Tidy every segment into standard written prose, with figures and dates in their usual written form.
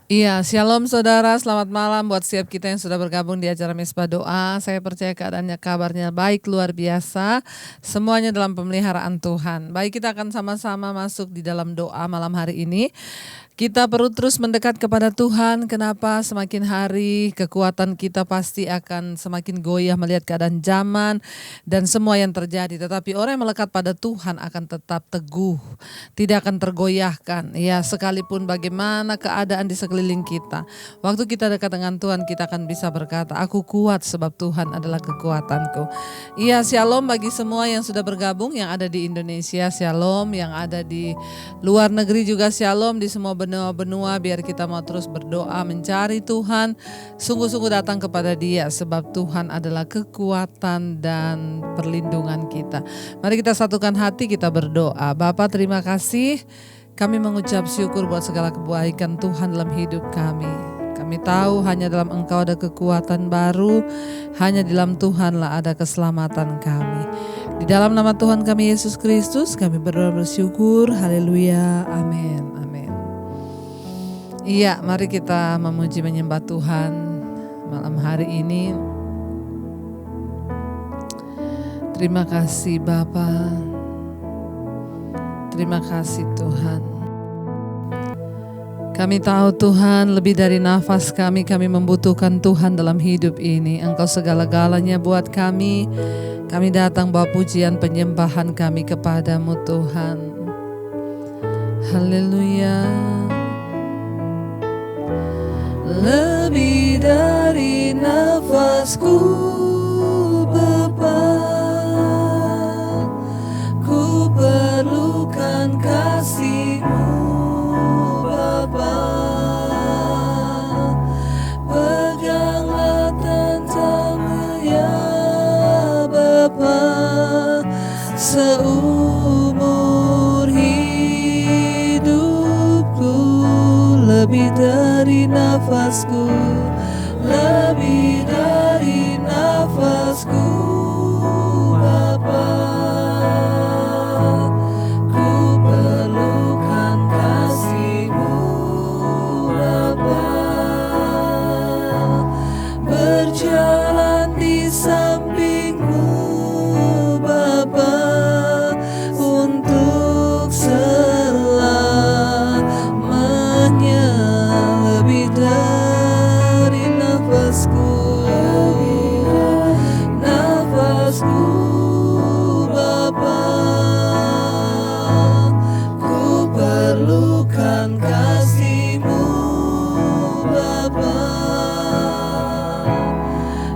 Iya, shalom saudara, selamat malam buat setiap kita yang sudah bergabung di acara Mesbah Doa. Saya percaya keadaannya, kabarnya baik, luar biasa. Semuanya dalam pemeliharaan Tuhan. Baik, kita akan sama-sama masuk di dalam doa malam hari ini. Kita perlu terus mendekat kepada Tuhan. Kenapa? Semakin hari kekuatan kita pasti akan semakin goyah melihat keadaan zaman dan semua yang terjadi. Tetapi orang yang melekat pada Tuhan akan tetap teguh, tidak akan tergoyahkan. Ya, sekalipun bagaimana keadaan di sekeliling kita. Waktu kita dekat dengan Tuhan, kita akan bisa berkata, aku kuat sebab Tuhan adalah kekuatanku. Iya, shalom bagi semua yang sudah bergabung, yang ada di Indonesia, shalom, yang ada di luar negeri juga shalom, di semua benua-benua, biar kita mau terus berdoa mencari Tuhan, sungguh-sungguh datang kepada Dia sebab Tuhan adalah kekuatan dan perlindungan kita. Mari kita satukan hati, kita berdoa. Bapa, terima kasih, kami mengucap syukur buat segala kebaikan Tuhan dalam hidup kami. Kami tahu hanya dalam Engkau ada kekuatan baru, hanya di dalam Tuhanlah ada keselamatan kami. Di dalam nama Tuhan kami Yesus Kristus kami berdoa bersyukur, haleluya, amin, amin. Iya, mari kita memuji menyembah Tuhan malam hari ini. Terima kasih Bapa, terima kasih Tuhan. Kami tahu Tuhan, lebih dari nafas kami membutuhkan Tuhan dalam hidup ini. Engkau segala-galanya buat kami. Kami datang bawa pujian penyembahan kami kepadamu Tuhan. Haleluya. Lebih dari nafasku Bapa, ku perlukan kasih-Mu Bapa. Peganglah tanganmu ya Bapa, seumur hidupku. Lebih dari nafasku, lebih dari nafasku Bapa, ku perlukan kasih-Mu Bapa. Berjalan di samping-Mu Bapa, untuk selamanya. Lebih dari nafasku, nafasku Bapa, ku perlukan kasih-Mu Bapa.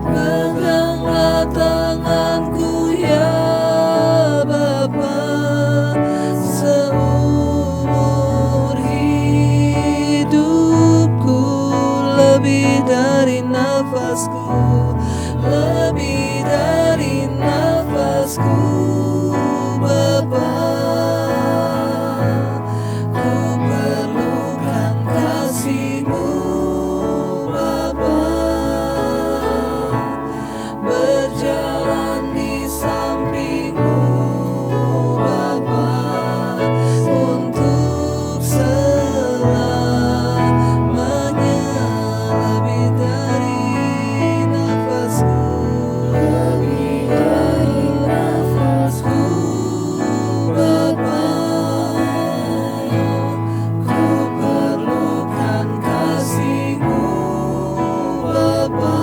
Peganglah tanganku ya Bapa, seumur hidupku. Lebih dari nafasku, lebih dari nafasku Bapa, ku perlukan kasih-Mu Bapa. Berjalan di samping-Mu Bapa, untuk selamanya. Lebih dari nafasku, lebih dari nafasku Bapa, ku perlukan kasih-Mu Bapa.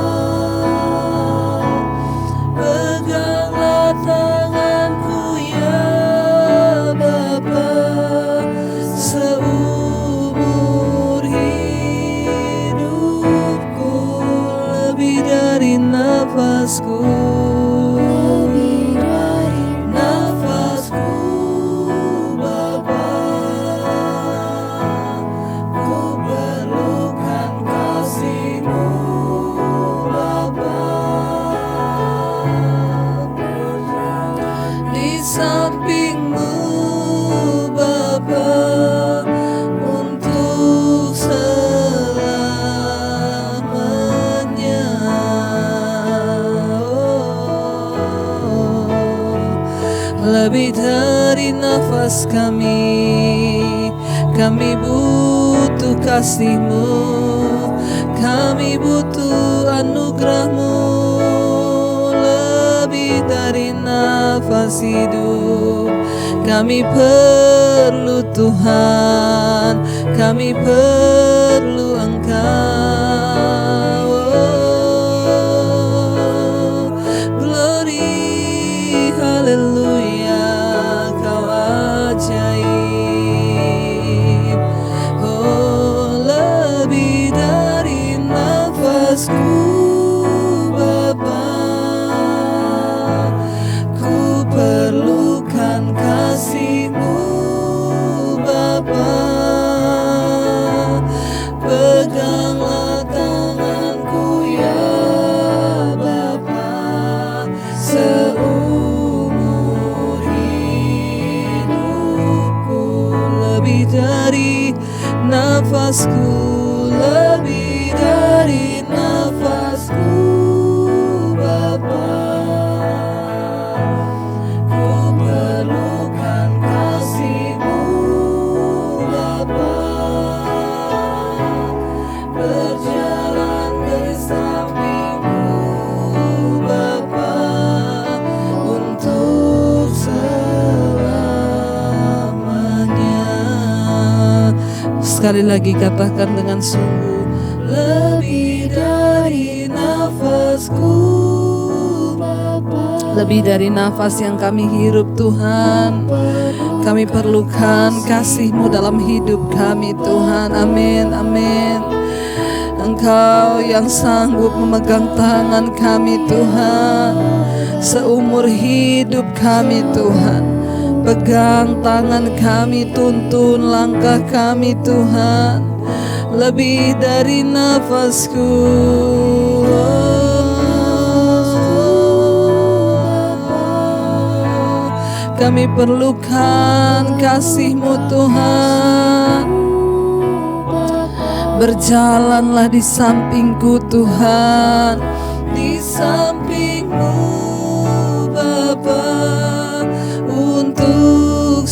Peganglah tanganku ya Bapa, seumur hidupku. Lebih dari nafasku, lebih dari nafasku Bapa, ku perlukan kasih-Mu Bapa. Di samping-Mu Bapa, untuk selamanya. Lebih dari nafas kami butuh kasih-Mu Kami butuh anugerah-Mu lebih dari nafas hidup. Kami perlu Tuhan, kami perlu Engkau. Oh, glory, haleluya, Kau ajaib. Oh, lebih dari nafasku Bapa, ku perlukan kasih-Mu Bapa. Peganglah tanganku ya Bapa, seumur hidupku. Lebih dari nafasku, lebih dari nafasku Bapa, ku perlukan kasih-Mu Bapa. Berjalan bersama-Mu Bapa, untuk selamanya. Sekali lagi katakan dengan sungguh, lebih dari nafasku Bapa, lebih dari nafas yang kami hirup Tuhan. Kami perlukan kasih-Mu dalam hidup kami Tuhan. Amin, amin. Engkau yang sanggup memegang tangan kami Tuhan, seumur hidup kami Tuhan. Pegang tangan kami, tuntun langkah kami Tuhan, lebih dari nafasku. Kami perlukan kasih-Mu Tuhan. Berjalanlah di sampingku Tuhan, di samping-Mu Bapa, untuk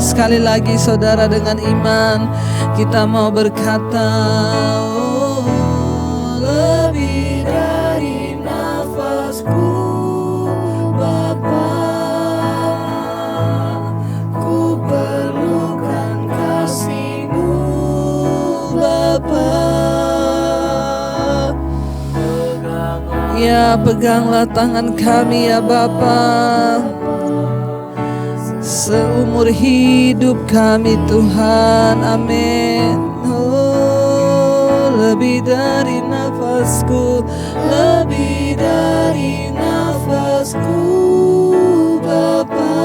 sekali lagi saudara, dengan iman kita mau berkata, oh, lebih dari nafasku Bapa, ku perlukan kasih-Mu Bapa. Ya, peganglah tangan kami ya Bapa, seumur hidup kami Tuhan. Amin. Oh, lebih dari nafasku, lebih dari nafasku Bapa,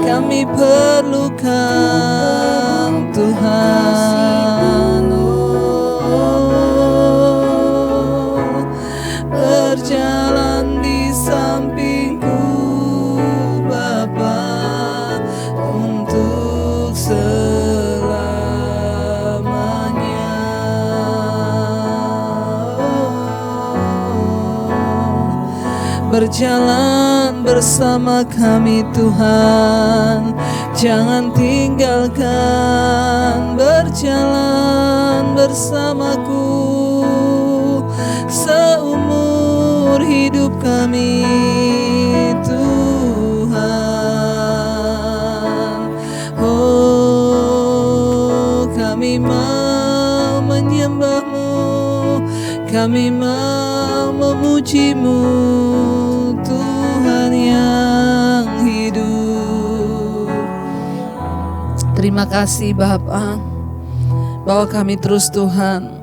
kami perlukan Tuhan. Oh, berjalan di sampingku Bapa, untuk selamanya. Berjalan bersama kami Tuhan, jangan tinggalkan. Berjalan bersamaku seumur hidup kami Tuhan. Oh, kami mau menyembah-Mu, kami mau memuji-Mu Tuhan yang hidup. Terima kasih Bapa, bahwa kami terus Tuhan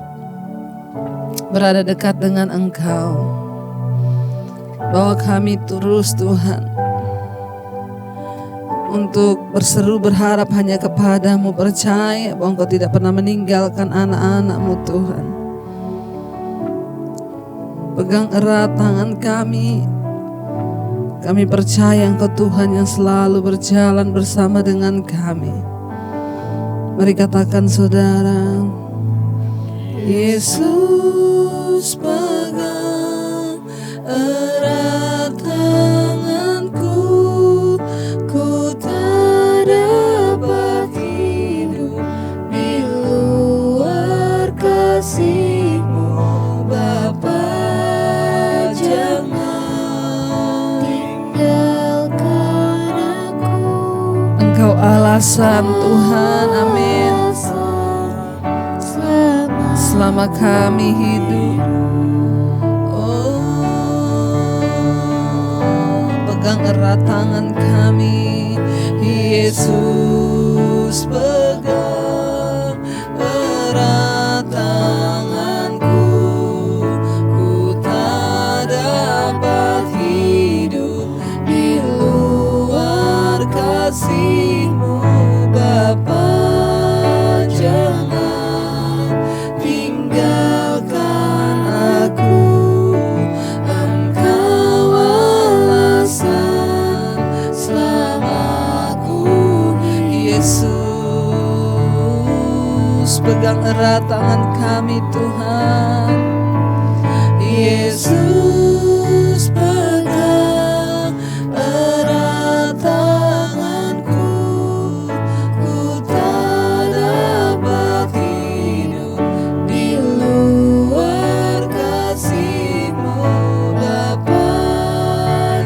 berada dekat dengan Engkau, bahwa kami terus Tuhan untuk berseru berharap hanya kepada-Mu, percaya bahwa Engkau tidak pernah meninggalkan anak-anak-Mu Tuhan. Pegang erat tangan kami percaya Engkau Tuhan yang selalu berjalan bersama dengan kami. Mari katakan saudara, Yesus pegang erat tanganku, ku tak dapat hidup di luar kasih. alasan Tuhan, amin. Selama kami hidup, pegang erat tangan kami, Yesus, pegang erat tanganku. Ku tak dapat hidup di luar kasih-Mu, Bapa. Jangan tinggalkan aku, Engkau alasan selamaku. Yesus, pegang erat tangan kami Tuhan. Yesus, pegang erat tanganku. Ku tak dapat hidup di luar kasih-Mu, Bapa.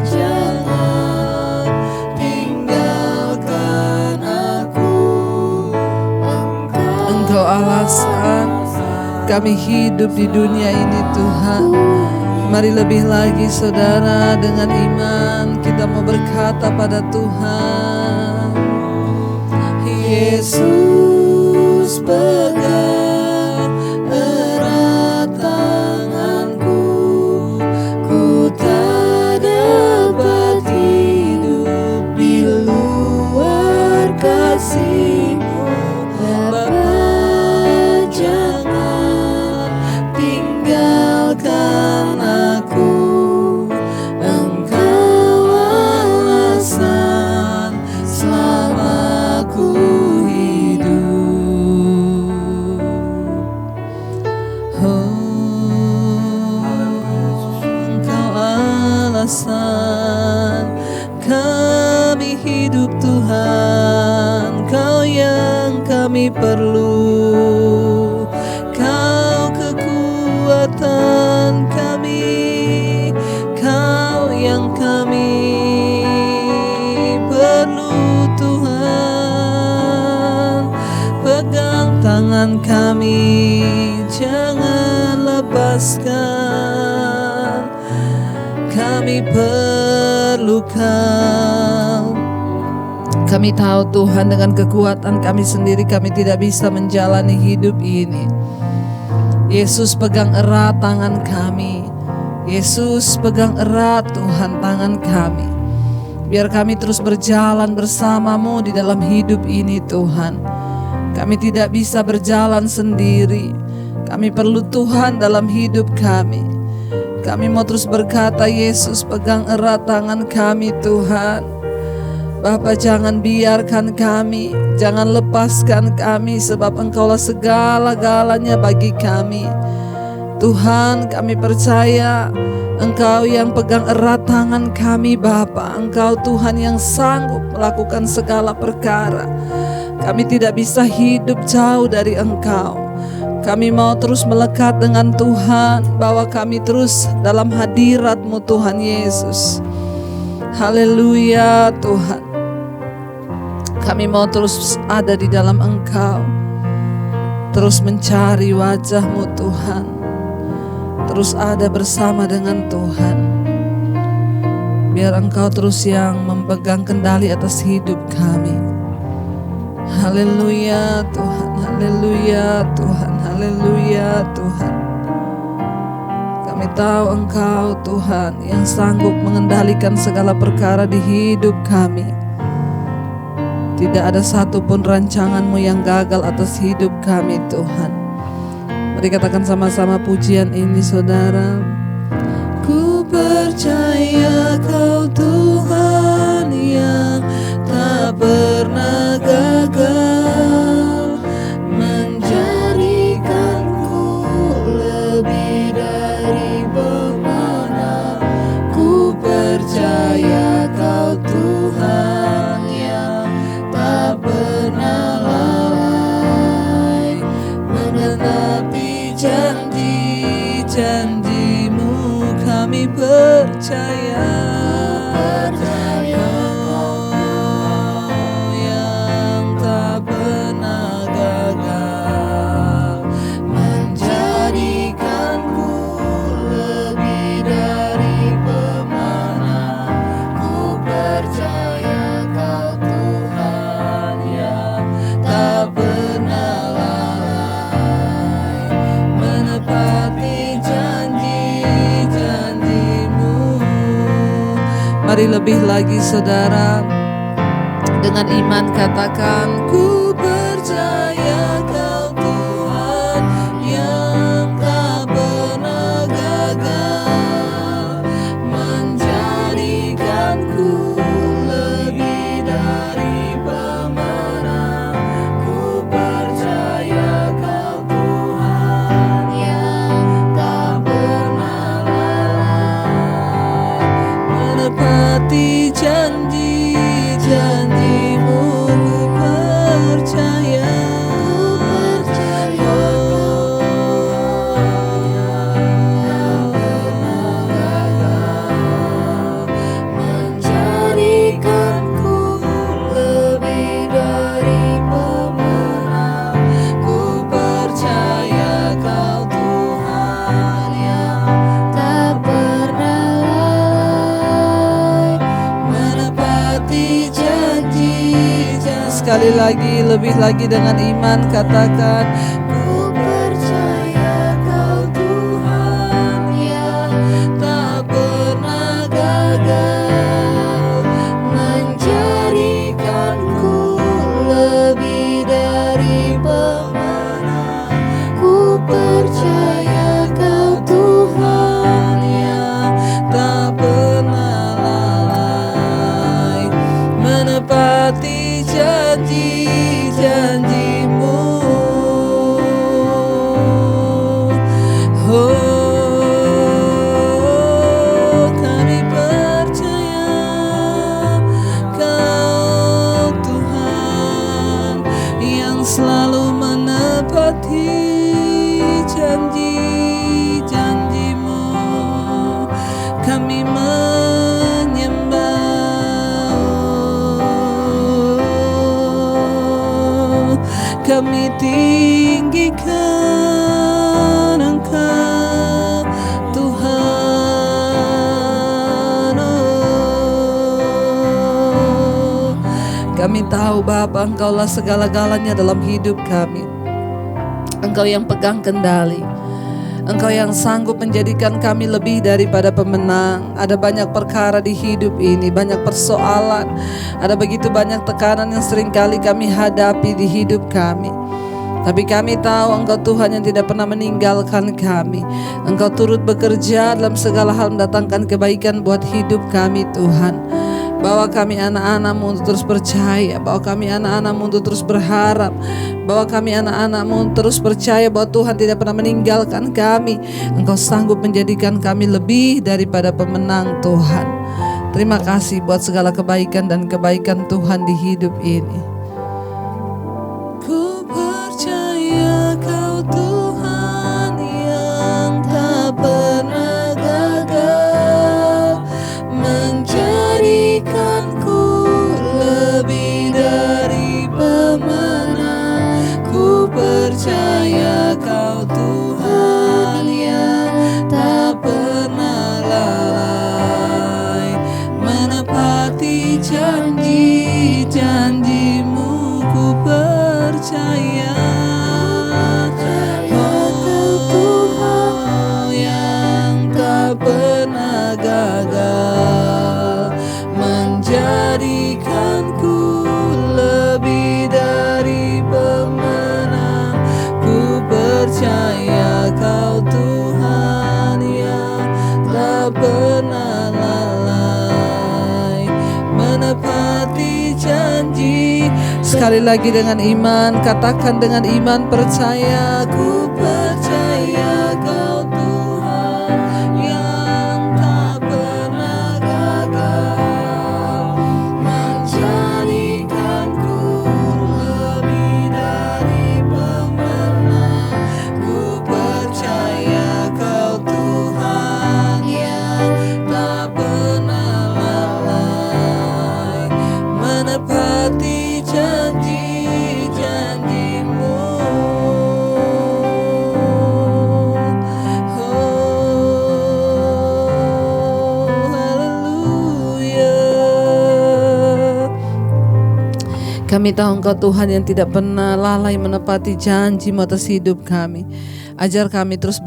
Jangan tinggalkan aku, Engkau alasan kami hidup di dunia ini Tuhan. Mari lebih lagi saudara, dengan iman kita mau berkata pada Tuhan, Yesus, pegang erat tanganku. Ku tak dapat hidup di luar kasih-Mu, Bapa. Jangan tinggalkan aku, Engkau alasan selama aku hidup. Engkau alasan kami hidup Tuhan. Kau yang kami perlu, Kau kekuatan kami, Kau yang kami perlu Tuhan. Pegang tangan kami, jangan lepaskan. Kami perlu Kau. Kami tahu Tuhan, dengan kekuatan kami sendiri kami tidak bisa menjalani hidup ini. Yesus, pegang erat tangan kami. Yesus, pegang erat Tuhan tangan kami. Biar kami terus berjalan bersama-Mu di dalam hidup ini Tuhan. Kami tidak bisa berjalan sendiri. Kami perlu Tuhan dalam hidup kami. Kami mau terus berkata, Yesus, pegang erat tangan kami Tuhan. Bapa, jangan biarkan kami, jangan lepaskan kami, sebab Engkaulah segala-galanya bagi kami. Tuhan, kami percaya Engkau yang pegang erat tangan kami Bapa. Engkau Tuhan yang sanggup melakukan segala perkara. Kami tidak bisa hidup jauh dari Engkau. Kami mau terus melekat dengan Tuhan, bawa kami terus dalam hadirat-Mu Tuhan Yesus. Haleluya Tuhan. Kami mau terus ada di dalam Engkau, terus mencari wajah-Mu Tuhan, terus ada bersama dengan Tuhan. Biar Engkau terus yang memegang kendali atas hidup kami. Haleluya Tuhan, haleluya Tuhan, haleluya Tuhan. Kami tahu Engkau Tuhan yang sanggup mengendalikan segala perkara di hidup kami. Tidak ada satupun rancangan-Mu yang gagal atas hidup kami Tuhan. Mari katakan sama-sama pujian ini saudara. Ku percaya Kau Tuhan yang tak pernah gagal, menjadikanku lebih dari pemenang. Ku percaya Kau Tuhan yang tak pernah lalai, menenapi janji-janji-Mu. Kami percaya, oh ya Mari lebih lagi saudara, dengan iman katakan, ku percaya Kau Tuhan yang tak pernah gagal, menjadikanku lebih dari pemenang. Ku percaya Kau Tuhan yang tak pernah lalai, menepati janji-janji-Mu. Ku percaya, menjadikanku lebih dari pemenang. Ku percaya Kau Tuhan yang tak pernah lalai, menepati janji-janji. Sekali lagi, lebih lagi dengan iman katakan, ku percaya Kau Tuhan yang tak pernah gagal, menjadikanku lebih dari pemenang. Ku percaya Kau Tuhan yang tak pernah lalai, menepati janji-janji-Mu. Oh, kami percaya Kau Tuhan yang selalu menepati janji-janji-Mu. Kami menyembah, kami tinggikan Engkau Tuhan. Oh, kami tahu Bapa, Engkaulah segala-galanya dalam hidup kami. Engkau yang pegang kendali, Engkau yang sanggup menjadikan kami lebih daripada pemenang. Ada banyak perkara di hidup ini, banyak persoalan, ada begitu banyak tekanan yang seringkali kami hadapi di hidup kami. Tapi kami tahu Engkau Tuhan yang tidak pernah meninggalkan kami. Engkau turut bekerja dalam segala hal mendatangkan kebaikan buat hidup kami Tuhan. Bawa kami anak-anak-Mu untuk terus percaya, bawa kami anak-anak-Mu untuk terus berharap, bawa kami anak-anak-Mu untuk terus percaya bahwa Tuhan tidak pernah meninggalkan kami. Engkau sanggup menjadikan kami lebih daripada pemenang Tuhan. Terima kasih buat segala kebaikan dan kebaikan Tuhan di hidup ini. Ku percaya Kau Tuhan yang tak pernah gagal, menjadikanku lebih dari pemenang. Ku percaya Kau Tuhan yang tak pernah lalai, menepati janji-janji-Mu. Ku percaya, oh, yang tak pernah gagal, menjadikanku lebih dari pemenang. Ku percaya Kau Tuhan yang tak pernah lalai, menepati janji. Sekali lagi dengan iman, katakan dengan iman percaya. Ku percaya Kau Tuhan yang tak pernah gagal, menjadikanku lebih dari pemenang. Ku percaya Kau Tuhan yang tak pernah lalai, menepati janji-janji-Mu. Oh, haleluya. Kami tahu Engkau Tuhan yang tidak pernah lalai menepati janji-Mu atas hidup kami. Ajar kami terus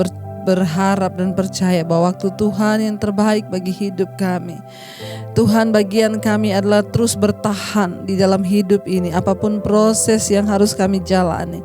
berharap dan percaya bahwa waktu Tuhan yang terbaik bagi hidup kami. Tuhan, bagian kami adalah terus bertahan di dalam hidup ini, apapun proses yang harus kami jalani.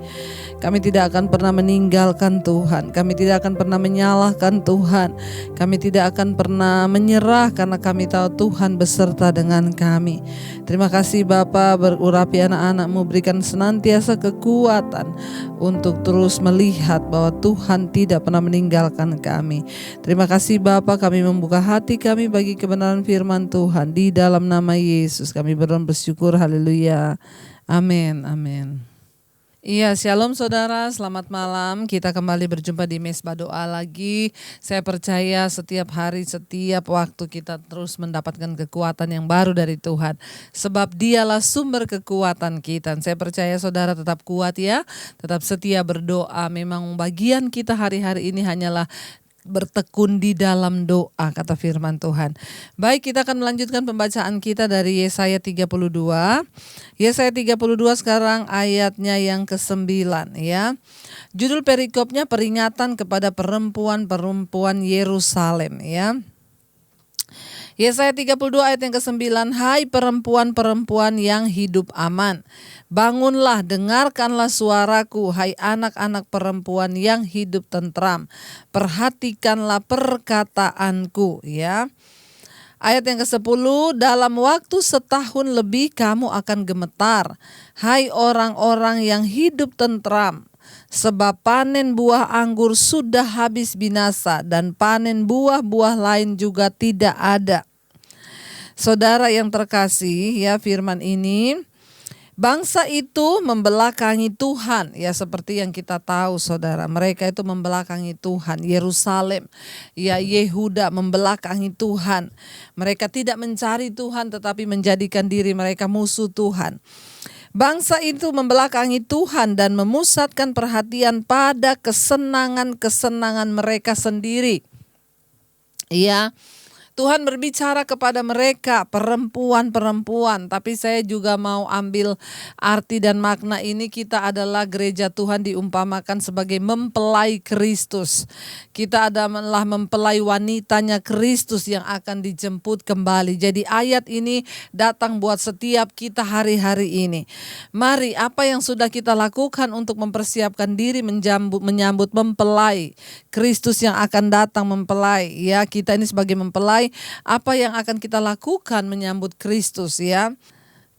Kami tidak akan pernah meninggalkan Tuhan. Kami tidak akan pernah menyalahkan Tuhan. Kami tidak akan pernah menyerah karena kami tahu Tuhan beserta dengan kami. Terima kasih Bapa, berurapi anak-anak-Mu, berikan senantiasa kekuatan untuk terus melihat bahwa Tuhan tidak pernah meninggalkan kami. Terima kasih Bapa, kami membuka hati kami bagi kebenaran firman Tuhan. Di dalam nama Yesus kami bersyukur. Haleluya. Amin. Amin. Iya, shalom saudara, selamat malam. Kita kembali berjumpa di Mesbah Doa lagi. Saya percaya setiap hari, setiap waktu kita terus mendapatkan kekuatan yang baru dari Tuhan. Sebab Dialah sumber kekuatan kita. Saya percaya saudara tetap kuat ya, tetap setia berdoa. Memang bagian kita hari-hari ini hanyalah bertekun di dalam doa, kata firman Tuhan. Baik, kita akan melanjutkan pembacaan kita dari Yesaya 32. Yesaya 32 sekarang ayatnya yang ke-9 ya. Judul perikopnya peringatan kepada perempuan-perempuan Yerusalem ya. Yesaya 32 ayat yang ke-9, hai perempuan-perempuan yang hidup aman, bangunlah, dengarkanlah suaraku, hai anak-anak perempuan yang hidup tentram, perhatikanlah perkataanku ya. Ayat yang ke-10, dalam waktu setahun lebih kamu akan gemetar, hai orang-orang yang hidup tentram, sebab panen buah anggur sudah habis binasa dan panen buah-buah lain juga tidak ada. Saudara yang terkasih ya, firman ini, bangsa itu membelakangi Tuhan ya, seperti yang kita tahu saudara, mereka itu membelakangi Tuhan. Yerusalem ya, Yehuda membelakangi Tuhan. Mereka tidak mencari Tuhan tetapi menjadikan diri mereka musuh Tuhan. Bangsa itu membelakangi Tuhan dan memusatkan perhatian pada kesenangan-kesenangan mereka sendiri. Ya, Tuhan berbicara kepada mereka, perempuan-perempuan, tapi saya juga mau ambil arti dan makna ini, kita adalah gereja Tuhan diumpamakan sebagai mempelai Kristus. Kita adalah mempelai wanitanya Kristus yang akan dijemput kembali. Jadi ayat ini datang buat setiap kita hari-hari ini. Mari, apa yang sudah kita lakukan untuk mempersiapkan diri menyambut mempelai Kristus yang akan datang, mempelai ya, kita ini sebagai mempelai, apa yang akan kita lakukan menyambut Kristus ya?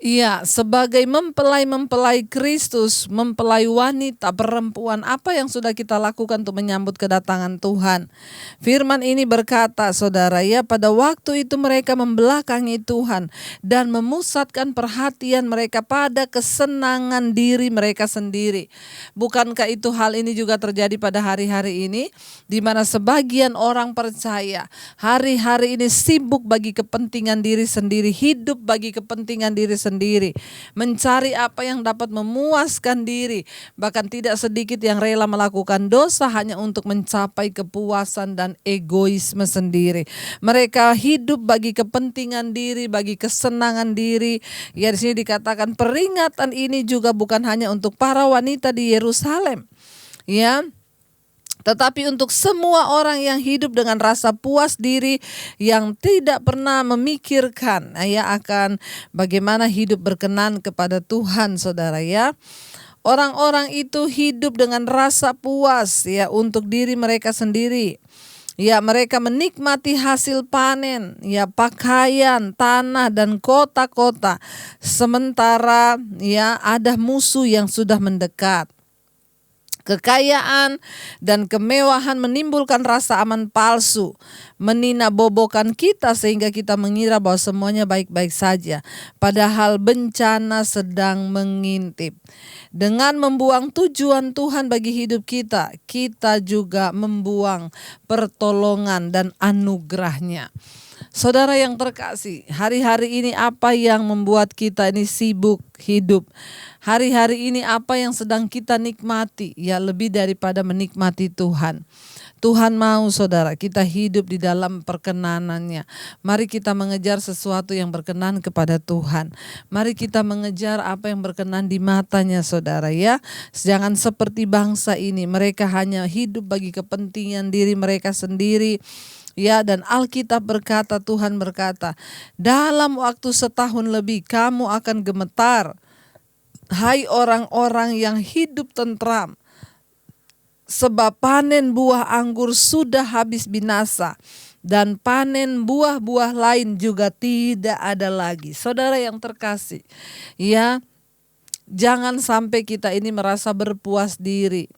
Iya, sebagai mempelai Kristus, mempelai wanita, perempuan, apa yang sudah kita lakukan untuk menyambut kedatangan Tuhan? Firman ini berkata, saudara ya, pada waktu itu mereka membelakangi Tuhan dan memusatkan perhatian mereka pada kesenangan diri mereka sendiri. Bukankah itu hal ini juga terjadi pada hari-hari ini, di mana sebagian orang percaya hari-hari ini sibuk bagi kepentingan diri sendiri, hidup bagi kepentingan diri sendiri, mencari apa yang dapat memuaskan diri. Bahkan tidak sedikit yang rela melakukan dosa hanya untuk mencapai kepuasan dan egoisme sendiri. Mereka hidup bagi kepentingan diri, bagi kesenangan diri. Ya, di sini dikatakan peringatan ini juga bukan hanya untuk para wanita di Yerusalem. Ya, tetapi untuk semua orang yang hidup dengan rasa puas diri, yang tidak pernah memikirkan ya akan bagaimana hidup berkenan kepada Tuhan, saudara ya. Orang-orang itu hidup dengan rasa puas ya untuk diri mereka sendiri. Ya, mereka menikmati hasil panen, ya, pakaian, tanah dan kota-kota, sementara ya ada musuh yang sudah mendekat. Kekayaan dan kemewahan menimbulkan rasa aman palsu, meninabobokan kita sehingga kita mengira bahwa semuanya baik-baik saja, padahal bencana sedang mengintip. Dengan membuang tujuan Tuhan bagi hidup kita, kita juga membuang pertolongan dan anugerahnya. Saudara yang terkasih, hari-hari ini apa yang membuat kita ini sibuk hidup? Hari-hari ini apa yang sedang kita nikmati? Ya, lebih daripada menikmati Tuhan. Tuhan mau saudara kita hidup di dalam perkenanannya. Mari kita mengejar sesuatu yang berkenan kepada Tuhan. Mari kita mengejar apa yang berkenan di matanya saudara ya. Jangan seperti bangsa ini, mereka hanya hidup bagi kepentingan diri mereka sendiri. Ya, dan Alkitab berkata, Tuhan berkata, dalam waktu setahun lebih kamu akan gemetar, hai orang-orang yang hidup tentram. Sebab panen buah anggur sudah habis binasa, dan panen buah-buah lain juga tidak ada lagi. Saudara yang terkasih, ya, jangan sampai kita ini merasa berpuas diri.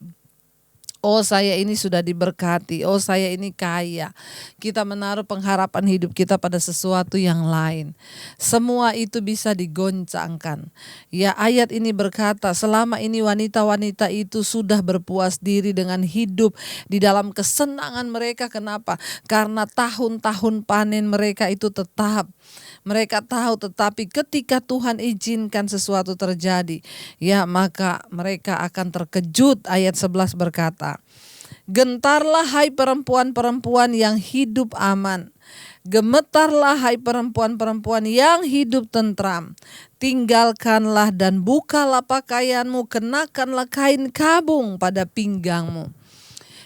Oh, saya ini sudah diberkati. Oh, saya ini kaya. Kita menaruh pengharapan hidup kita pada sesuatu yang lain. Semua itu bisa digoncangkan. Ya, ayat ini berkata, selama ini wanita-wanita itu sudah berpuas diri dengan hidup di dalam kesenangan mereka. Kenapa? Karena tahun-tahun panen mereka itu tetap. Mereka tahu, tetapi ketika Tuhan izinkan sesuatu terjadi, ya maka mereka akan terkejut. Ayat 11 berkata, gentarlah hai perempuan-perempuan yang hidup aman. Gemetarlah hai perempuan-perempuan yang hidup tentram. Tinggalkanlah dan bukalah pakaianmu, kenakanlah kain kabung pada pinggangmu.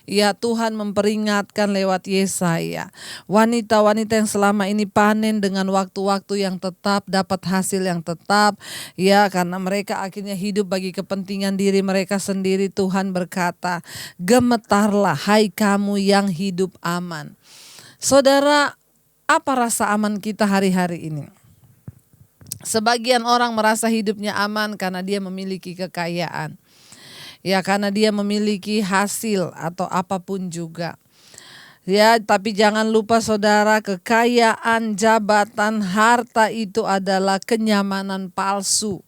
Ya, Tuhan memperingatkan lewat Yesaya. Wanita-wanita yang selama ini panen dengan waktu-waktu yang tetap, dapat hasil yang tetap. Ya, karena mereka akhirnya hidup bagi kepentingan diri mereka sendiri. Tuhan berkata, gemetarlah hai kamu yang hidup aman. Saudara, apa rasa aman kita hari-hari ini? Sebagian orang merasa hidupnya aman karena dia memiliki kekayaan. Ya, karena dia memiliki hasil atau apapun juga. Ya, tapi jangan lupa saudara, kekayaan, jabatan, harta itu adalah kenyamanan palsu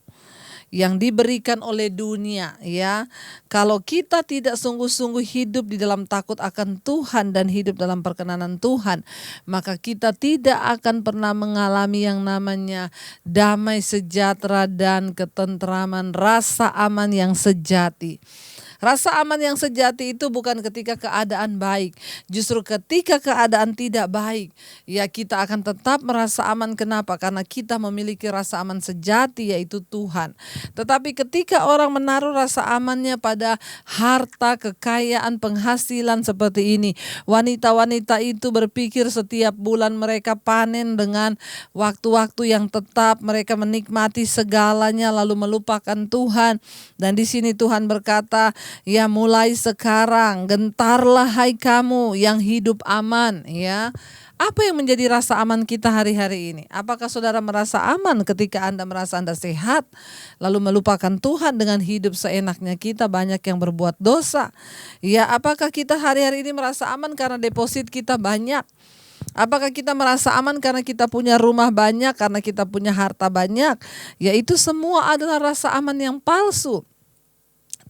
yang diberikan oleh dunia, ya. Kalau kita tidak sungguh-sungguh hidup di dalam takut akan Tuhan dan hidup dalam perkenanan Tuhan, maka kita tidak akan pernah mengalami yang namanya damai sejahtera dan ketentraman, rasa aman yang sejati. Rasa aman yang sejati itu bukan ketika keadaan baik, justru ketika keadaan tidak baik, ya kita akan tetap merasa aman. Kenapa? Karena kita memiliki rasa aman sejati, yaitu Tuhan. Tetapi ketika orang menaruh rasa amannya pada harta, kekayaan, penghasilan seperti ini, wanita-wanita itu berpikir setiap bulan mereka panen dengan waktu-waktu yang tetap, mereka menikmati segalanya lalu melupakan Tuhan. Dan di sini Tuhan berkata, ya mulai sekarang gentarlah hai kamu yang hidup aman, ya. Apa yang menjadi rasa aman kita hari-hari ini? Apakah saudara merasa aman ketika Anda merasa Anda sehat, lalu melupakan Tuhan dengan hidup seenaknya kita, banyak yang berbuat dosa? Ya, apakah kita hari-hari ini merasa aman karena deposit kita banyak? Apakah kita merasa aman karena kita punya rumah banyak, karena kita punya harta banyak? Ya, itu semua adalah rasa aman yang palsu.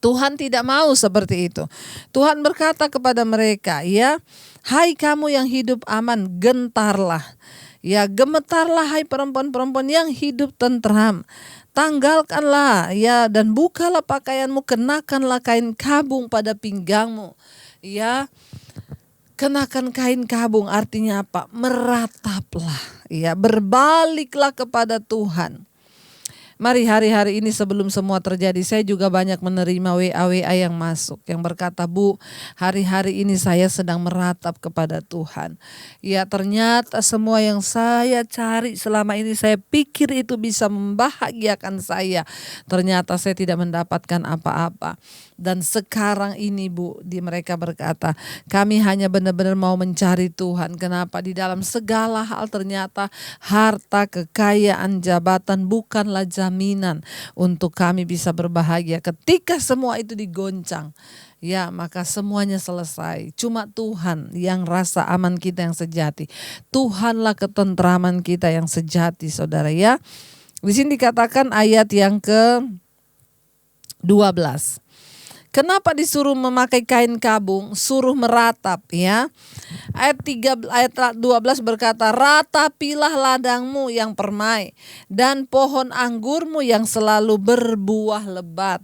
Tuhan tidak mau seperti itu. Tuhan berkata kepada mereka, ya, hai kamu yang hidup aman, gentarlah. Ya, gemetarlah hai perempuan-perempuan yang hidup tentram. Tanggalkanlah, ya, dan bukalah pakaianmu, kenakanlah kain kabung pada pinggangmu. Ya, kenakan kain kabung artinya apa? Merataplah, ya, berbaliklah kepada Tuhan. Mari hari-hari ini sebelum semua terjadi, saya juga banyak menerima WA yang masuk yang berkata, Bu, hari-hari ini saya sedang meratap kepada Tuhan. Ya, ternyata semua yang saya cari selama ini, saya pikir itu bisa membahagiakan saya. Ternyata saya tidak mendapatkan apa-apa. Dan sekarang ini, Bu, mereka berkata, kami hanya benar-benar mau mencari Tuhan. Kenapa? Di dalam segala hal ternyata harta, kekayaan, jabatan bukanlah jaminan untuk kami bisa berbahagia. Ketika semua itu digoncang, ya maka semuanya selesai. Cuma Tuhan yang rasa aman kita yang sejati. Tuhanlah ketentraman kita yang sejati, saudara, ya. Di sini dikatakan ayat yang ke-12. Kenapa disuruh memakai kain kabung? Suruh meratap ya. Ayat 12 berkata, ratapilah ladangmu yang permai dan pohon anggurmu yang selalu berbuah lebat.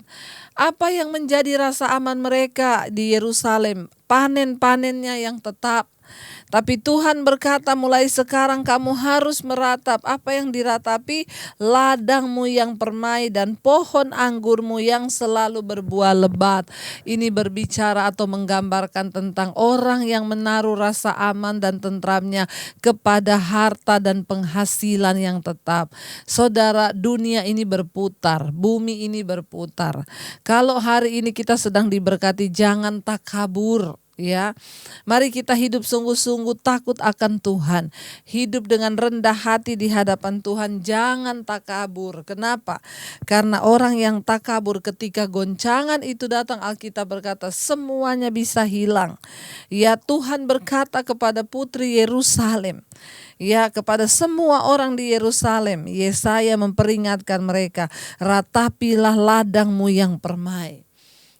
Apa yang menjadi rasa aman mereka di Yerusalem? Panen-panennya yang tetap. Tapi Tuhan berkata, mulai sekarang kamu harus meratap. Apa yang diratapi? Ladangmu yang permai dan pohon anggurmu yang selalu berbuah lebat. Ini berbicara atau menggambarkan tentang orang yang menaruh rasa aman dan tentramnya kepada harta dan penghasilan yang tetap. Saudara, dunia ini berputar, bumi ini berputar. Kalau hari ini kita sedang diberkati, jangan takabur. Ya, mari kita hidup sungguh-sungguh takut akan Tuhan. Hidup dengan rendah hati di hadapan Tuhan, jangan takabur. Kenapa? Karena orang yang takabur ketika goncangan itu datang, Alkitab berkata semuanya bisa hilang. Ya, Tuhan berkata kepada putri Yerusalem, ya, kepada semua orang di Yerusalem, Yesaya memperingatkan mereka, ratapilah ladangmu yang permai.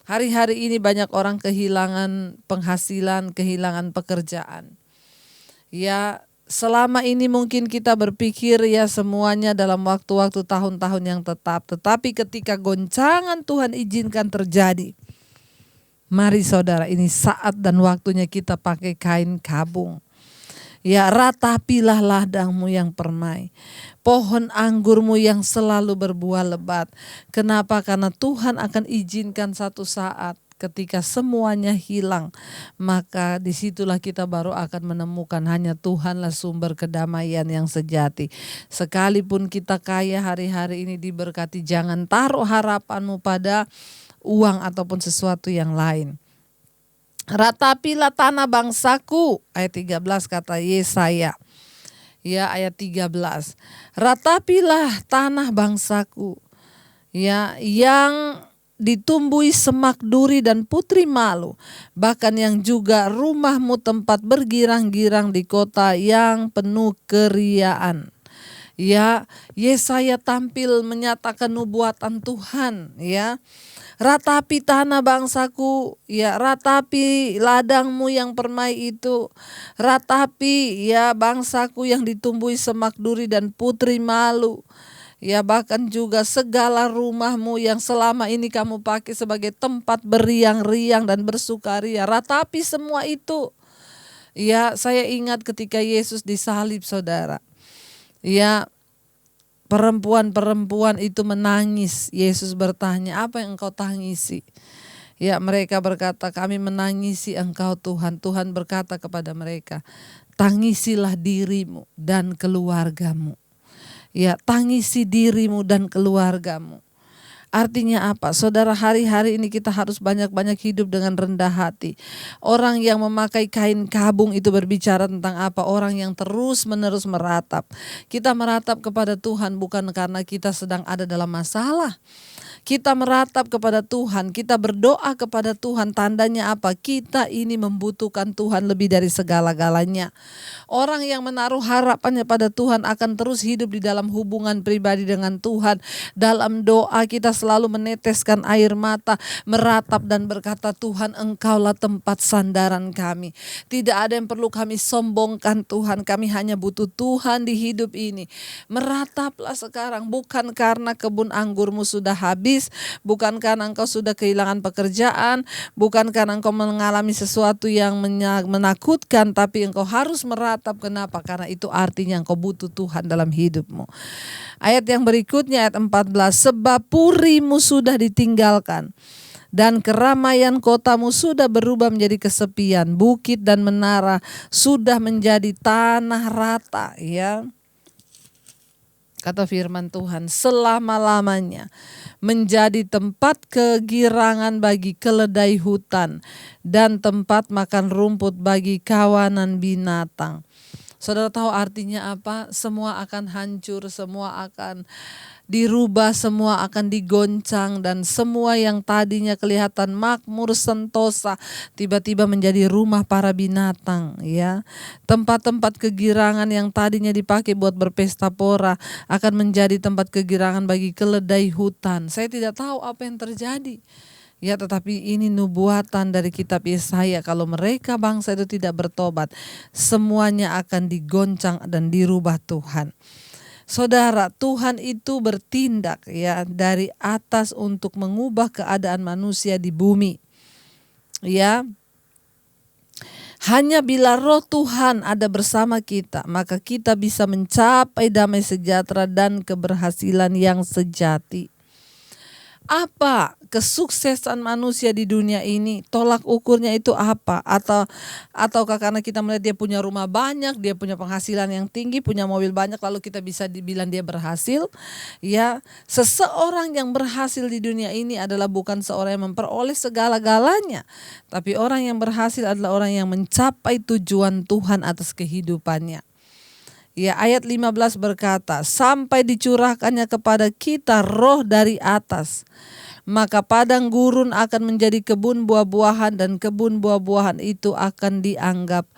Hari-hari ini banyak orang kehilangan penghasilan, kehilangan pekerjaan. Ya, selama ini mungkin kita berpikir ya semuanya dalam waktu-waktu tahun-tahun yang tetap. Tetapi ketika goncangan Tuhan izinkan terjadi, mari saudara, ini saat dan waktunya kita pakai kain kabung. Ya, ratapilah ladangmu yang permai, pohon anggurmu yang selalu berbuah lebat. Kenapa? Karena Tuhan akan izinkan satu saat ketika semuanya hilang, maka disitulah kita baru akan menemukan hanya Tuhanlah sumber kedamaian yang sejati. Sekalipun kita kaya hari-hari ini diberkati, jangan taruh harapanmu pada uang ataupun sesuatu yang lain. Ratapilah tanah bangsaku, ayat 13 kata Yesaya. Ya, ayat 13. Ratapilah tanah bangsaku, ya, yang ditumbuhi semak duri dan putri malu, bahkan yang juga rumahmu tempat bergirang-girang di kota yang penuh keriaan. Ya, Yesaya tampil menyatakan nubuatan Tuhan, ya. Ratapi tanah bangsaku, ya, ratapi ladangmu yang permai itu, ratapi ya bangsaku yang ditumbuhi semak duri dan putri malu. Ya, bahkan juga segala rumahmu yang selama ini kamu pakai sebagai tempat beriang-riang dan bersukaria, ratapi semua itu. Ya, saya ingat ketika Yesus disalib, saudara. Ya, perempuan-perempuan itu menangis. Yesus bertanya, apa yang engkau tangisi? Ya, mereka berkata, kami menangisi engkau Tuhan. Tuhan berkata kepada mereka, tangisilah dirimu dan keluargamu. Ya, tangisi dirimu dan keluargamu. Artinya apa? Saudara, hari-hari ini kita harus banyak-banyak hidup dengan rendah hati. Orang yang memakai kain kabung itu berbicara tentang apa? Orang yang terus-menerus meratap. Kita meratap kepada Tuhan bukan karena kita sedang ada dalam masalah. Kita meratap kepada Tuhan, kita berdoa kepada Tuhan, tandanya apa? Kita ini membutuhkan Tuhan lebih dari segala-galanya. Orang yang menaruh harapannya pada Tuhan akan terus hidup di dalam hubungan pribadi dengan Tuhan. Dalam doa kita selalu meneteskan air mata, meratap dan berkata, Tuhan, Engkaulah tempat sandaran kami. Tidak ada yang perlu kami sombongkan Tuhan, kami hanya butuh Tuhan di hidup ini. Merataplah sekarang, bukan karena kebun anggurmu sudah habis, bukan karena engkau sudah kehilangan pekerjaan, bukan karena engkau mengalami sesuatu yang menakutkan, tapi engkau harus meratap. Kenapa? Karena itu artinya engkau butuh Tuhan dalam hidupmu. Ayat yang berikutnya, ayat 14, sebab purimu sudah ditinggalkan dan keramaian kotamu sudah berubah menjadi kesepian, bukit dan menara sudah menjadi tanah rata, ya. Kata firman Tuhan, selama-lamanya menjadi tempat kegirangan bagi keledai hutan dan tempat makan rumput bagi kawanan binatang. Saudara tahu artinya apa? Semua akan hancur, semua akan dirubah, semua akan digoncang, dan semua yang tadinya kelihatan makmur sentosa tiba-tiba menjadi rumah para binatang, ya. Tempat-tempat kegirangan yang tadinya dipakai buat berpesta pora akan menjadi tempat kegirangan bagi keledai hutan. Saya tidak tahu apa yang terjadi. Ya, tetapi ini nubuatan dari kitab Yesaya, kalau mereka bangsa itu tidak bertobat, semuanya akan digoncang dan dirubah Tuhan. Saudara, Tuhan itu bertindak ya dari atas untuk mengubah keadaan manusia di bumi. Ya. Hanya bila roh Tuhan ada bersama kita, maka kita bisa mencapai damai sejahtera dan keberhasilan yang sejati. Apa kesuksesan manusia di dunia ini? Tolak ukurnya itu apa? Ataukah karena kita melihat dia punya rumah banyak, dia punya penghasilan yang tinggi, punya mobil banyak, lalu kita bisa dibilang dia berhasil? Ya, seseorang yang berhasil di dunia ini adalah bukan seorang yang memperoleh segala-galanya, tapi orang yang berhasil adalah orang yang mencapai tujuan Tuhan atas kehidupannya. Ya, ayat 15 berkata, sampai dicurahkannya kepada kita roh dari atas, maka padang gurun akan menjadi kebun buah-buahan, dan kebun buah-buahan itu akan dianggap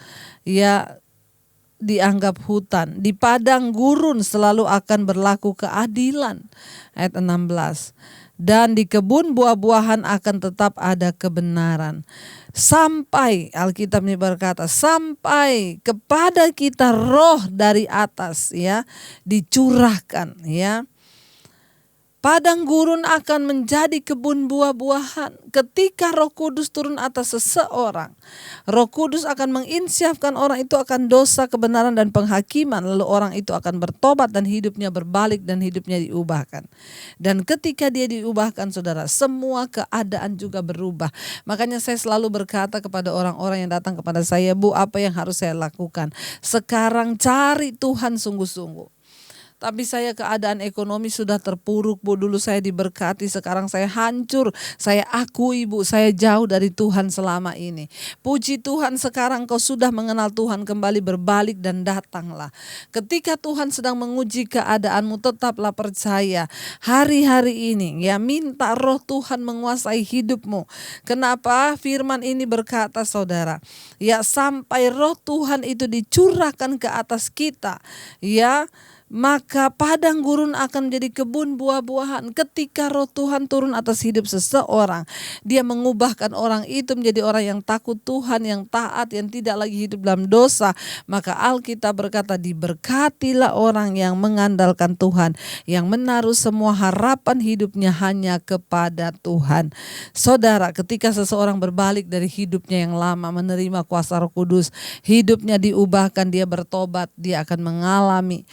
hutan. Di padang gurun selalu akan berlaku keadilan. Ayat 16. Dan di kebun buah-buahan akan tetap ada kebenaran. Sampai, Alkitab ini berkata, sampai kepada kita roh dari atas ya dicurahkan ya. Padang gurun akan menjadi kebun buah-buahan. Ketika Roh Kudus turun atas seseorang, Roh Kudus akan menginsyafkan orang itu akan dosa, kebenaran dan penghakiman. Lalu orang itu akan bertobat dan hidupnya berbalik dan hidupnya diubahkan. Dan ketika dia diubahkan, saudara, semua keadaan juga berubah. Makanya saya selalu berkata kepada orang-orang yang datang kepada saya, Bu, apa yang harus saya lakukan? Sekarang cari Tuhan sungguh-sungguh. Tapi saya keadaan ekonomi sudah terpuruk, Bu. Dulu saya diberkati, sekarang saya hancur. Saya akui, Bu, saya jauh dari Tuhan selama ini. Puji Tuhan, sekarang kau sudah mengenal Tuhan, kembali berbalik dan datanglah. Ketika Tuhan sedang menguji keadaanmu, tetaplah percaya. Hari-hari ini ya, minta roh Tuhan menguasai hidupmu. Kenapa? Firman ini berkata, saudara, ya, sampai roh Tuhan itu dicurahkan ke atas kita, ya, maka padang gurun akan menjadi kebun buah-buahan. Ketika roh Tuhan turun atas hidup seseorang, dia mengubahkan orang itu menjadi orang yang takut Tuhan, yang taat, yang tidak lagi hidup dalam dosa. Maka Alkitab berkata, diberkatilah orang yang mengandalkan Tuhan, yang menaruh semua harapan hidupnya hanya kepada Tuhan. Saudara, ketika seseorang berbalik dari hidupnya yang lama, menerima kuasa Roh Kudus, hidupnya diubahkan, dia bertobat, dia akan mengalami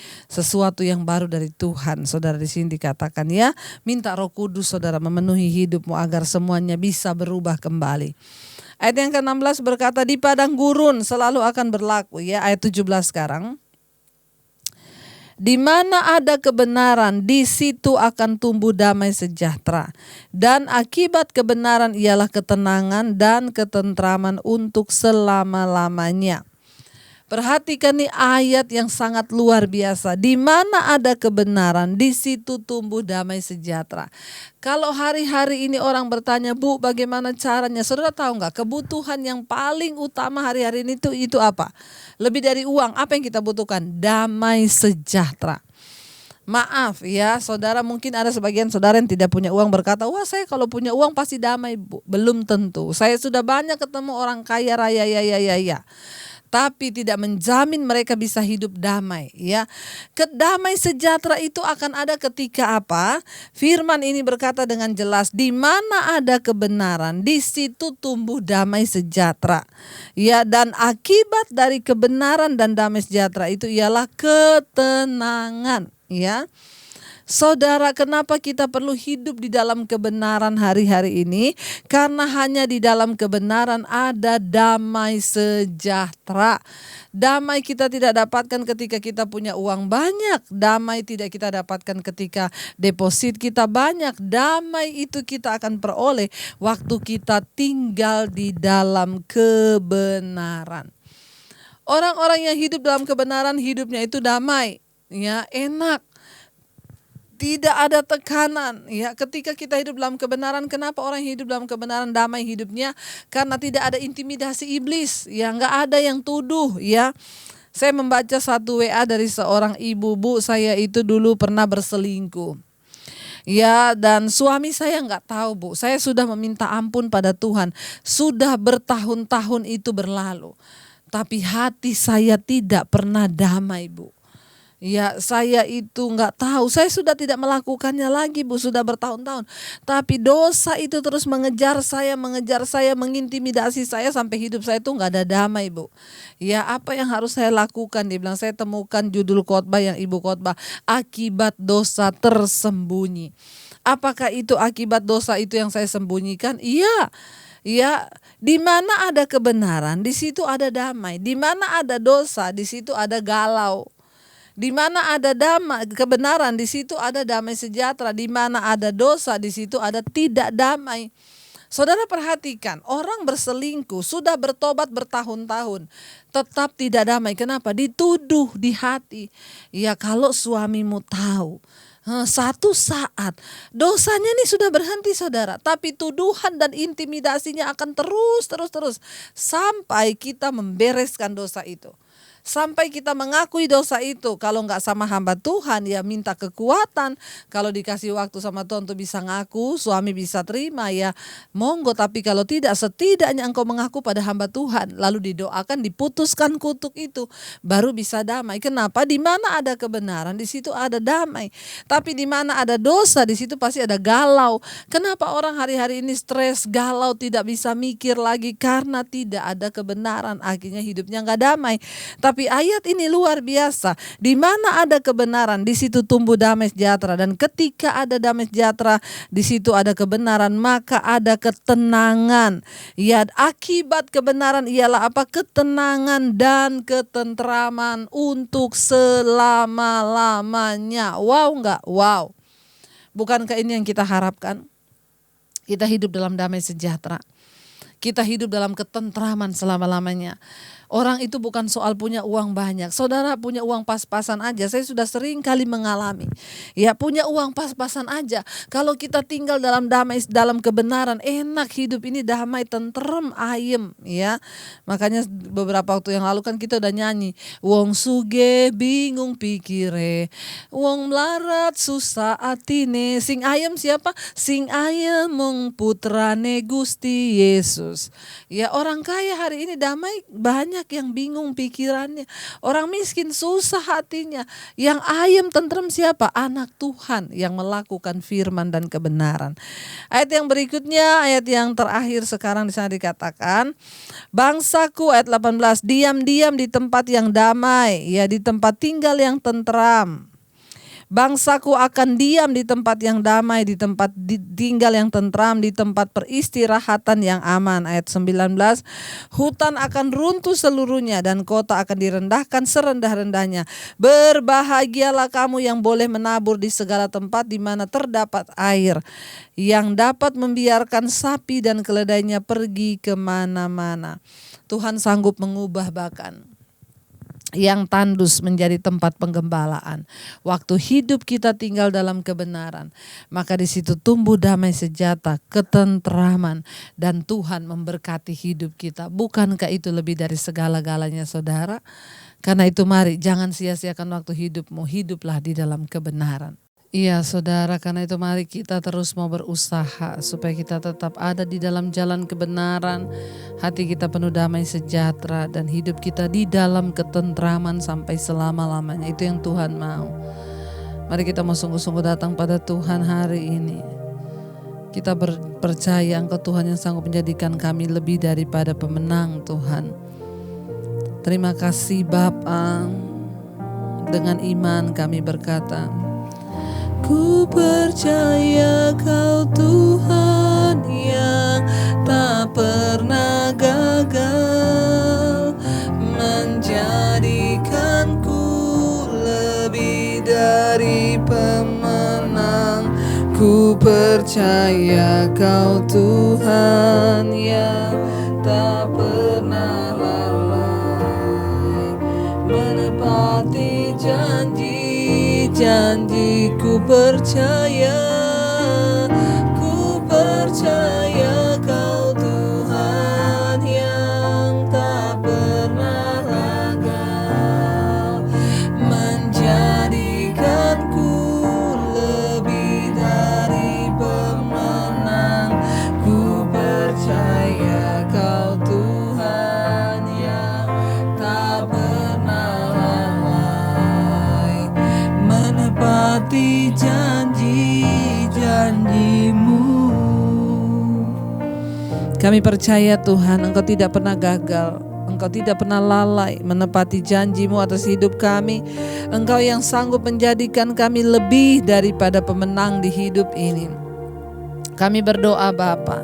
sesuatu yang baru dari Tuhan. Saudara, di sini dikatakan ya, minta Roh Kudus saudara memenuhi hidupmu agar semuanya bisa berubah kembali. Ayat yang ke-16 berkata, di padang gurun selalu akan berlaku ya. Ayat 17 sekarang. Di mana ada kebenaran, di situ akan tumbuh damai sejahtera. Dan akibat kebenaran ialah ketenangan dan ketentraman untuk selama-lamanya. Perhatikan nih ayat yang sangat luar biasa. Di mana ada kebenaran, di situ tumbuh damai sejahtera. Kalau hari-hari ini orang bertanya, Bu, bagaimana caranya? Saudara tahu nggak, kebutuhan yang paling utama hari-hari ini itu apa? Lebih dari uang, apa yang kita butuhkan? Damai sejahtera. Maaf ya, saudara, mungkin ada sebagian saudara yang tidak punya uang berkata, wah, saya kalau punya uang pasti damai, Bu. Belum tentu. Saya sudah banyak ketemu orang kaya raya ya. Tapi tidak menjamin mereka bisa hidup damai ya. Kedamai sejahtera itu akan ada ketika apa? Firman ini berkata dengan jelas, di mana ada kebenaran, di situ tumbuh damai sejahtera. Ya, dan akibat dari kebenaran dan damai sejahtera itu ialah ketenangan, ya. Saudara, kenapa kita perlu hidup di dalam kebenaran hari-hari ini? Karena hanya di dalam kebenaran ada damai sejahtera. Damai kita tidak dapatkan ketika kita punya uang banyak. Damai tidak kita dapatkan ketika deposit kita banyak. Damai itu kita akan peroleh waktu kita tinggal di dalam kebenaran. Orang-orang yang hidup dalam kebenaran, hidupnya itu damai, ya, enak. Tidak ada tekanan ya. Ketika kita hidup dalam kebenaran, kenapa orang hidup dalam kebenaran damai hidupnya? Karena tidak ada intimidasi iblis ya, nggak ada yang tuduh ya. Saya membaca satu WA dari seorang ibu, Bu, saya itu dulu pernah berselingkuh. Ya, dan suami saya nggak tahu, Bu. Saya sudah meminta ampun pada Tuhan. Sudah bertahun-tahun itu berlalu. Tapi hati saya tidak pernah damai, Bu. Ya, saya itu nggak tahu. Saya sudah tidak melakukannya lagi, Bu. Sudah bertahun-tahun. Tapi dosa itu terus mengejar saya, mengintimidasi saya sampai hidup saya itu nggak ada damai, Bu. Ya, apa yang harus saya lakukan? Dia bilang, saya temukan judul khotbah yang Ibu khotbah, akibat dosa tersembunyi. Apakah itu akibat dosa itu yang saya sembunyikan? Iya. Ya, di mana ada kebenaran, di situ ada damai. Di mana ada dosa, di situ ada galau. Di mana ada damai, kebenaran, di situ ada damai sejahtera. Di mana ada dosa, di situ ada tidak damai. Saudara perhatikan, orang berselingkuh sudah bertobat bertahun-tahun, tetap tidak damai. Kenapa? Dituduh di hati. Ya, kalau suamimu tahu, satu saat dosanya ini sudah berhenti, saudara, tapi tuduhan dan intimidasinya akan terus sampai kita membereskan dosa itu. Sampai kita mengakui dosa itu. Kalau nggak sama hamba Tuhan, ya minta kekuatan. Kalau dikasih waktu sama Tuhan untuk bisa ngaku, suami bisa terima, ya monggo. Tapi kalau tidak, setidaknya engkau mengaku pada hamba Tuhan, lalu didoakan, diputuskan kutuk itu, baru bisa damai. Kenapa? Di mana ada kebenaran, di situ ada damai. Tapi di mana ada dosa, di situ pasti ada galau. Kenapa orang hari-hari ini stres, galau, tidak bisa mikir lagi? Karena tidak ada kebenaran. Akhirnya hidupnya nggak damai. Tapi ayat ini luar biasa. Di mana ada kebenaran, di situ tumbuh damai sejahtera. Dan ketika ada damai sejahtera, di situ ada kebenaran, maka ada ketenangan. Ya, akibat kebenaran ialah apa? Ketenangan dan ketentraman untuk selama-lamanya. Wow enggak? Wow. Bukankah ini yang kita harapkan? Kita hidup dalam damai sejahtera. Kita hidup dalam ketentraman selama-lamanya. Orang itu bukan soal punya uang banyak. Saudara punya uang pas-pasan aja. Saya sudah sering kali mengalami. Ya, punya uang pas-pasan aja. Kalau kita tinggal dalam damai, dalam kebenaran, enak hidup ini, damai, tentrem, ayem. Ya, makanya beberapa waktu yang lalu kan kita udah nyanyi. Wong suge bingung pikire, wong melarat susah atine. Sing ayem siapa? Sing ayem mung putrane Gusti Yesus. Ya, orang kaya hari ini damai, banyak yang bingung pikirannya. Orang miskin susah hatinya. Yang ayem tentrem siapa? Anak Tuhan yang melakukan firman dan kebenaran. Ayat yang berikutnya, ayat yang terakhir sekarang di sana dikatakan, bangsaku, ayat 18, diam-diam di tempat yang damai, ya, di tempat tinggal yang tentram. Bangsaku akan diam di tempat yang damai, di tempat tinggal yang tentram, di tempat peristirahatan yang aman. Ayat 19, hutan akan runtuh seluruhnya dan kota akan direndahkan serendah-rendahnya. Berbahagialah kamu yang boleh menabur di segala tempat di mana terdapat air, yang dapat membiarkan sapi dan keledainya pergi kemana-mana. Tuhan sanggup mengubah bahkan yang tandus menjadi tempat penggembalaan. Waktu hidup kita tinggal dalam kebenaran, maka di situ tumbuh damai sejahtera, ketentraman, dan Tuhan memberkati hidup kita. Bukankah itu lebih dari segala-galanya, saudara? Karena itu mari jangan sia-siakan waktu hidupmu, hiduplah di dalam kebenaran. Iya, saudara, karena itu mari kita terus mau berusaha supaya kita tetap ada di dalam jalan kebenaran, hati kita penuh damai sejahtera, dan hidup kita di dalam ketentraman sampai selama-lamanya. Itu yang Tuhan mau. Mari kita mau sungguh-sungguh datang pada Tuhan hari ini. Kita percaya Engkau Tuhan yang sanggup menjadikan kami lebih daripada pemenang, Tuhan. Terima kasih Bapa. Dengan iman kami berkata, ku percaya Kau Tuhan yang tak pernah gagal, menjadikanku lebih dari pemenang. Ku percaya Kau Tuhan yang tak pernah lalai, menepati janji-janji. Ku percaya Kau Tuhan yang tak pernah gagal, menjadikanku lebih dari Kami percaya Tuhan, Engkau tidak pernah gagal. Engkau tidak pernah lalai menepati janji-Mu atas hidup kami. Engkau yang sanggup menjadikan kami lebih daripada pemenang di hidup ini. Kami berdoa Bapa,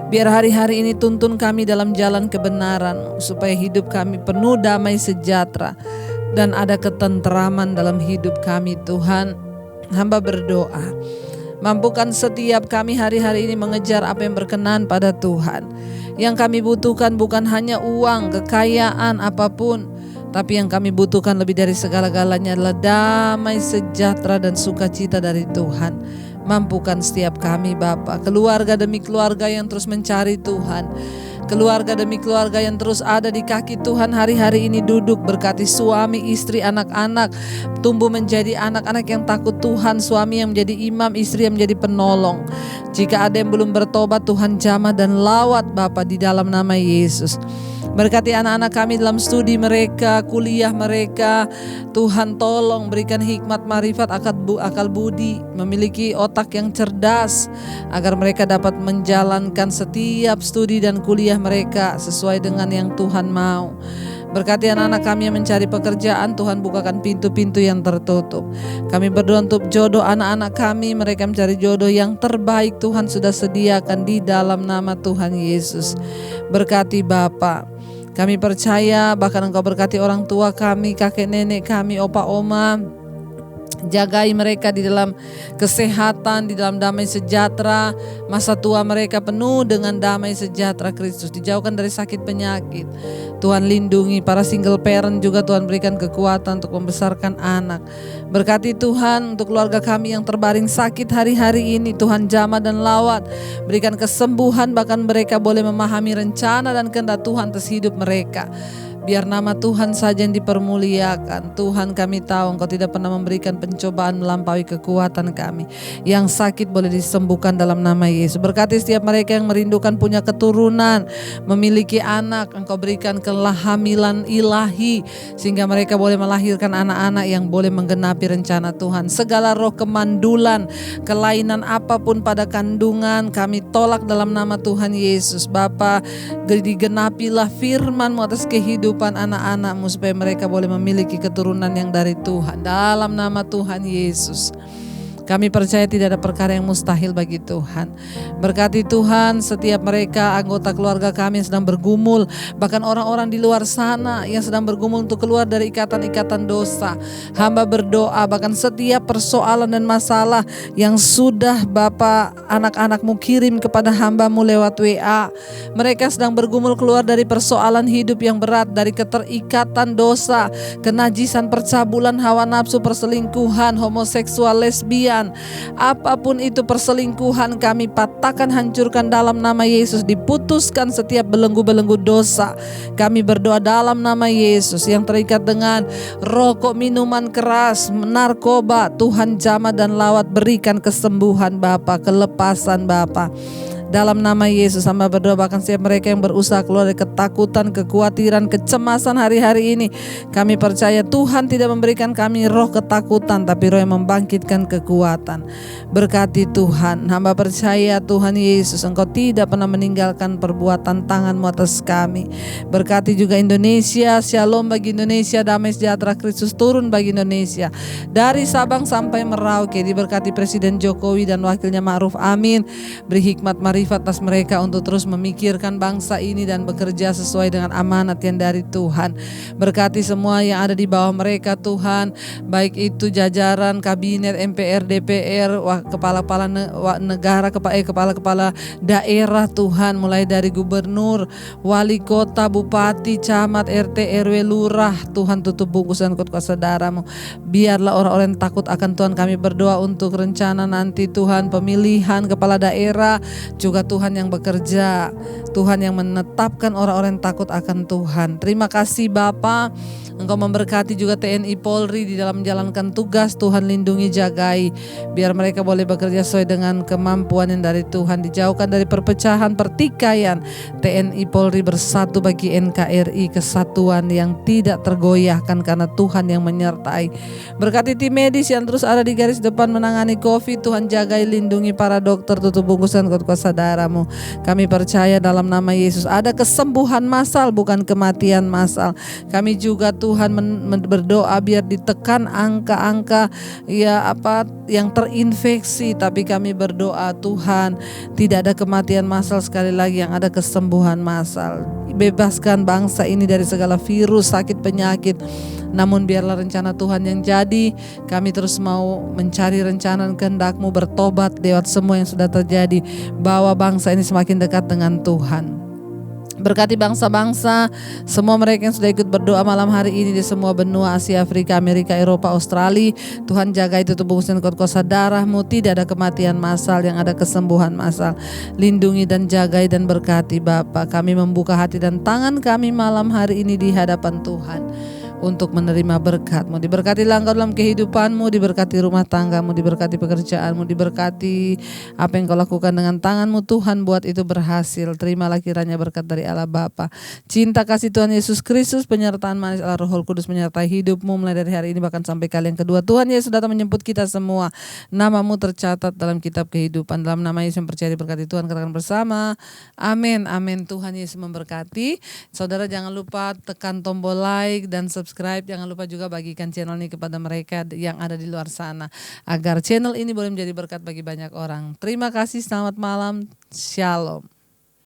biar hari-hari ini tuntun kami dalam jalan kebenaran, supaya hidup kami penuh damai sejahtera dan ada ketenteraman dalam hidup kami Tuhan. Hamba berdoa, mampukan setiap kami hari-hari ini mengejar apa yang berkenan pada Tuhan. Yang kami butuhkan bukan hanya uang, kekayaan, apapun, tapi yang kami butuhkan lebih dari segala-galanya adalah damai sejahtera dan sukacita dari Tuhan. Mampukan setiap kami Bapa, keluarga demi keluarga yang terus mencari Tuhan, keluarga demi keluarga yang terus ada di kaki Tuhan hari-hari ini duduk. Berkati suami, istri, anak-anak tumbuh menjadi anak-anak yang takut Tuhan, suami yang menjadi imam, istri yang menjadi penolong. Jika ada yang belum bertobat, Tuhan jamah dan lawat Bapa di dalam nama Yesus. Berkati anak-anak kami dalam studi mereka, kuliah mereka. Tuhan tolong berikan hikmat, marifat, akal budi, memiliki otak yang cerdas, agar mereka dapat menjalankan setiap studi dan kuliah mereka sesuai dengan yang Tuhan mau. Berkati anak-anak kami yang mencari pekerjaan, Tuhan bukakan pintu-pintu yang tertutup. Kami berdoa untuk jodoh anak-anak kami, mereka mencari jodoh yang terbaik Tuhan sudah sediakan di dalam nama Tuhan Yesus. Berkati Bapa, kami percaya bahkan Engkau berkati orang tua kami, kakek nenek kami, opa oma. Jagai mereka di dalam kesehatan, di dalam damai sejahtera. Masa tua mereka penuh dengan damai sejahtera Kristus, dijauhkan dari sakit penyakit. Tuhan lindungi para single parent juga, Tuhan berikan kekuatan untuk membesarkan anak. Berkati Tuhan untuk keluarga kami yang terbaring sakit hari-hari ini, Tuhan jamah dan lawat, berikan kesembuhan, bahkan mereka boleh memahami rencana dan kehendak Tuhan atas hidup mereka. Biar nama Tuhan saja yang dipermuliakan. Tuhan, kami tahu Engkau tidak pernah memberikan pencobaan melampaui kekuatan kami. Yang sakit boleh disembuhkan dalam nama Yesus. Berkati setiap mereka yang merindukan punya keturunan, memiliki anak, Engkau berikan kehamilan ilahi, sehingga mereka boleh melahirkan anak-anak yang boleh menggenapi rencana Tuhan. Segala roh kemandulan, kelainan apapun pada kandungan, kami tolak dalam nama Tuhan Yesus. Bapa, digenapilah firman-Mu atas kehidupan anak-anak-Mu, supaya mereka boleh memiliki keturunan yang dari Tuhan. Dalam nama Tuhan Yesus, kami percaya tidak ada perkara yang mustahil bagi Tuhan. Berkati Tuhan setiap mereka, anggota keluarga kami yang sedang bergumul, bahkan orang-orang di luar sana yang sedang bergumul untuk keluar dari ikatan-ikatan dosa. Hamba berdoa bahkan setiap persoalan dan masalah yang sudah Bapa anak-anak-Mu kirim kepada hamba-Mu lewat WA. Mereka sedang bergumul keluar dari persoalan hidup yang berat, dari keterikatan dosa, kenajisan, percabulan, hawa nafsu, perselingkuhan, homoseksual, lesbian. Apapun itu perselingkuhan, kami patahkan, hancurkan dalam nama Yesus. Diputuskan setiap belenggu-belenggu dosa. Kami berdoa dalam nama Yesus. Yang terikat dengan rokok, minuman keras, narkoba, Tuhan jamah dan lawat, berikan kesembuhan Bapa, kelepasan Bapa. Dalam nama Yesus, hamba berdoa bahkan setiap mereka yang berusaha keluar dari ketakutan, kekhawatiran, kecemasan hari-hari ini, kami percaya Tuhan tidak memberikan kami roh ketakutan, tapi roh yang membangkitkan kekuatan. Berkati Tuhan, hamba percaya Tuhan Yesus, Engkau tidak pernah meninggalkan perbuatan tangan-Mu atas kami. Berkati juga Indonesia, shalom bagi Indonesia, damai sejahtera Kristus turun bagi Indonesia. Dari Sabang sampai Merauke, diberkati Presiden Jokowi dan wakilnya Ma'ruf Amin. Beri hikmat marifat atas mereka untuk terus memikirkan bangsa ini dan bekerja sesuai dengan amanat yang dari Tuhan. Berkati semua yang ada di bawah mereka Tuhan, baik itu jajaran kabinet, MPR, DPR, kepala-kepala negara, kepala-kepala daerah Tuhan, mulai dari gubernur, wali kota, bupati, camat, RT, RW, lurah. Tuhan tutup bungkusan kuat saudara-Mu. Biarlah orang-orang yang takut akan Tuhan. Kami berdoa untuk rencana nanti Tuhan, pemilihan kepala daerah, juga Tuhan yang bekerja, Tuhan yang menetapkan orang-orang yang takut akan Tuhan. Terima kasih Bapa, Engkau memberkati juga TNI Polri di dalam menjalankan tugas. Tuhan lindungi, jagai, biar mereka boleh bekerja sesuai dengan kemampuan yang dari Tuhan. Dijauhkan dari perpecahan, pertikaian. TNI Polri bersatu bagi NKRI, kesatuan yang tidak tergoyahkan karena Tuhan yang menyertai. Berkati tim medis yang terus ada di garis depan menangani COVID. Tuhan jagai, lindungi para dokter, tutup bungkusan kuasa saudaramu. Kami percaya dalam nama Yesus ada kesembuhan massal bukan kematian massal. Kami juga Tuhan berdoa biar ditekan angka-angka yang terinfeksi, tapi kami berdoa Tuhan tidak ada kematian massal, sekali lagi yang ada kesembuhan massal. Bebaskan bangsa ini dari segala virus, sakit, penyakit. Namun biarlah rencana Tuhan yang jadi. Kami terus mau mencari rencana dan kehendak-Mu, bertobat lewat semua yang sudah terjadi. Bawa bangsa ini semakin dekat dengan Tuhan. Berkati bangsa-bangsa, semua mereka yang sudah ikut berdoa malam hari ini di semua benua Asia, Afrika, Amerika, Eropa, Australia. Tuhan jaga itu tubuh dan kuat-kuasa darah-Mu, tidak ada kematian massal, yang ada kesembuhan massal. Lindungi dan jagai dan berkati Bapa. Kami membuka hati dan tangan kami malam hari ini di hadapan Tuhan untuk menerima berkat-Mu. Diberkatilah Engkau dalam kehidupan-Mu, diberkati rumah tangga-Mu, diberkati pekerjaan-Mu, diberkati apa yang Kau lakukan dengan tangan-Mu Tuhan, buat itu berhasil. Terimalah kiranya berkat dari Allah Bapa, cinta kasih Tuhan Yesus Kristus, penyertaan manis Allah Roh Kudus menyertai hidup-Mu mulai dari hari ini bahkan sampai kali yang kedua. Tuhan Yesus datang menjemput kita semua. Nama-Mu tercatat dalam kitab kehidupan. Dalam nama Yesus yang percaya diberkati Tuhan, katakan bersama, amin, amin. Tuhan Yesus memberkati. Saudara jangan lupa tekan tombol like dan subscribe. Jangan lupa juga bagikan channel ini kepada mereka yang ada di luar sana, agar channel ini boleh menjadi berkat bagi banyak orang. Terima kasih, selamat malam, shalom.